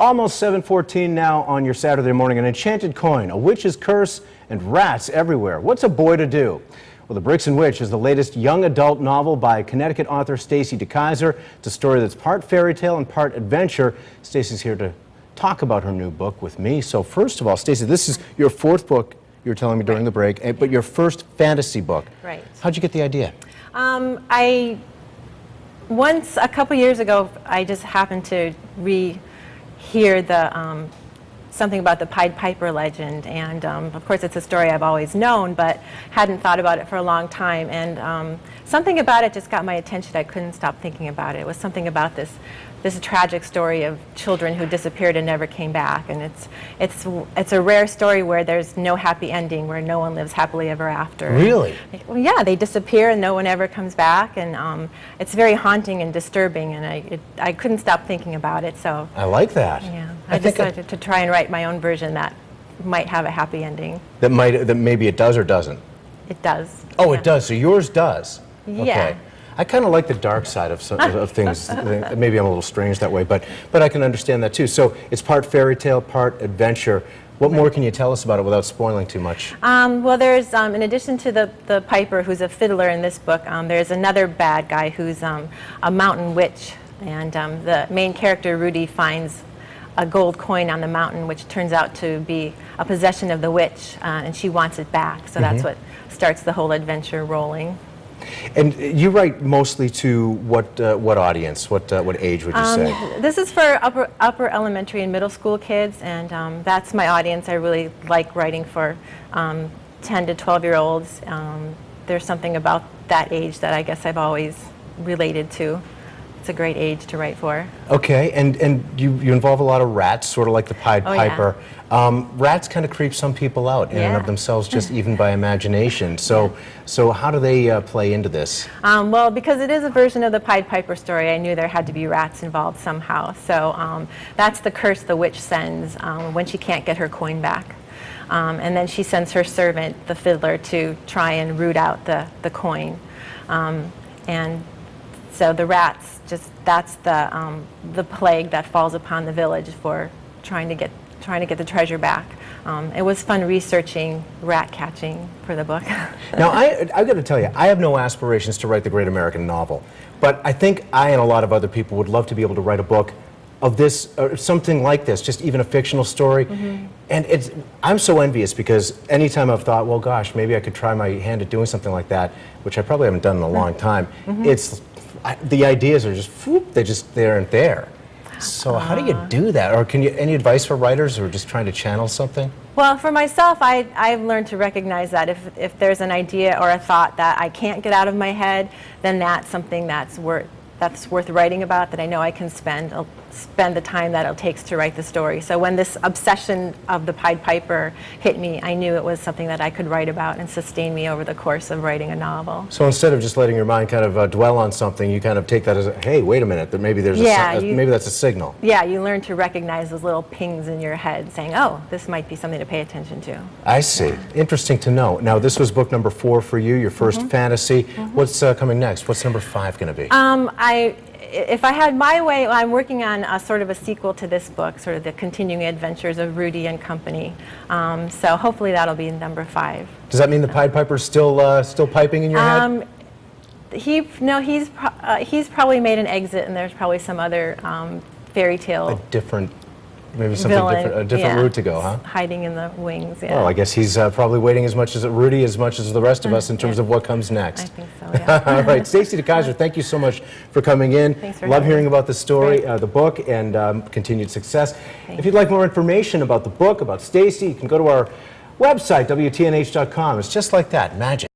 Almost 7:14 now on your Saturday morning. An enchanted coin, a witch's curse, and rats everywhere. What's a boy to do? Well, The Brixen Witch is the latest young adult novel by Connecticut author Stacy DeKaiser. It's a story that's part fairy tale and part adventure. Stacy's here to talk about her new book with me. So first of all, Stacy, this is your fourth book, you were telling me during the break, but your first fantasy book. Right. How'd you get the idea? Once, a couple years ago, I just happened to hear the something about the Pied Piper legend, and of course it's a story I've always known, but hadn't thought about it for a long time, and something about it just got my attention. I couldn't stop thinking about it. It was something about this tragic story of children who disappeared and never came back, and it's a rare story where there's no happy ending, where no one lives happily ever after. Really? Well, yeah, they disappear and no one ever comes back, and it's very haunting and disturbing, and I couldn't stop thinking about it. So I like that. yeah, I decided to try and write my own version that might have a happy ending. That maybe it does or doesn't. It does. Oh, yeah. It does. So yours does. Yeah. Okay. I kind of like the dark side of things. Maybe I'm a little strange that way, but I can understand that too. So it's part fairy tale, part adventure. What more can you tell us about it without spoiling too much? Well, there's, in addition to the Piper, who's a fiddler in this book, there's another bad guy who's a mountain witch. And the main character, Rudy, finds a gold coin on the mountain, which turns out to be a possession of the witch, and she wants it back. So that's what starts the whole adventure rolling. And you write mostly to what audience? What age would you say? This is for upper elementary and middle school kids, and that's my audience. I really like writing for 10 to 12-year-olds. There's something about that age that I guess I've always related to. It's a great age to write for. Okay, and you involve a lot of rats, sort of like the Pied Piper. Yeah. Rats kind of creep some people out in and of themselves, just even by imagination. So how do they play into this? Well, because it is a version of the Pied Piper story, I knew there had to be rats involved somehow. So that's the curse the witch sends when she can't get her coin back. And then she sends her servant, the fiddler, to try and root out the coin. And so the rats, that's the plague that falls upon the village for trying to get the treasure back. It was fun researching rat catching for the book. Now, I've got to tell you, I have no aspirations to write the great American novel, but I think I and a lot of other people would love to be able to write a book of this, or something like this, just even a fictional story. And I'm so envious, because anytime I've thought, well, gosh, maybe I could try my hand at doing something like that, which I probably haven't done in a long time, the ideas are just, whoop, they aren't there. So how do you do that? Or any advice for writers who are just trying to channel something? Well, for myself, I've learned to recognize that if there's an idea or a thought that I can't get out of my head, then that's something that's worth writing about, that I know I can spend the time that it takes to write the story. So when this obsession of the Pied Piper hit me, I knew it was something that I could write about and sustain me over the course of writing a novel. So instead of just letting your mind kind of dwell on something, you kind of take that as, hey, wait a minute, that maybe there's maybe that's a signal. Yeah, you learn to recognize those little pings in your head saying, oh, this might be something to pay attention to. I see. Yeah. Interesting to know. Now, this was book number 4 for you, your first fantasy. What's coming next? What's number 5 going to be? If I had my way, I'm working on a sort of a sequel to this book, sort of the continuing adventures of Rudy and company. So hopefully that'll be number 5. Does that mean the Pied Piper's still piping in your head? He's probably made an exit, and there's probably some other fairy tale. Maybe something different, a different route to go, huh? Hiding in the wings, yeah. Well, I guess he's probably waiting as much as Rudy, as much as the rest of us in terms of what comes next. I think so, yeah. All right, Stacy DeKaiser, thank you so much for coming in. Thanks for Love hearing me. about the story, the book, and continued success. If you'd like more information about the book, about Stacy, you can go to our website, WTNH.com. It's just like that, magic.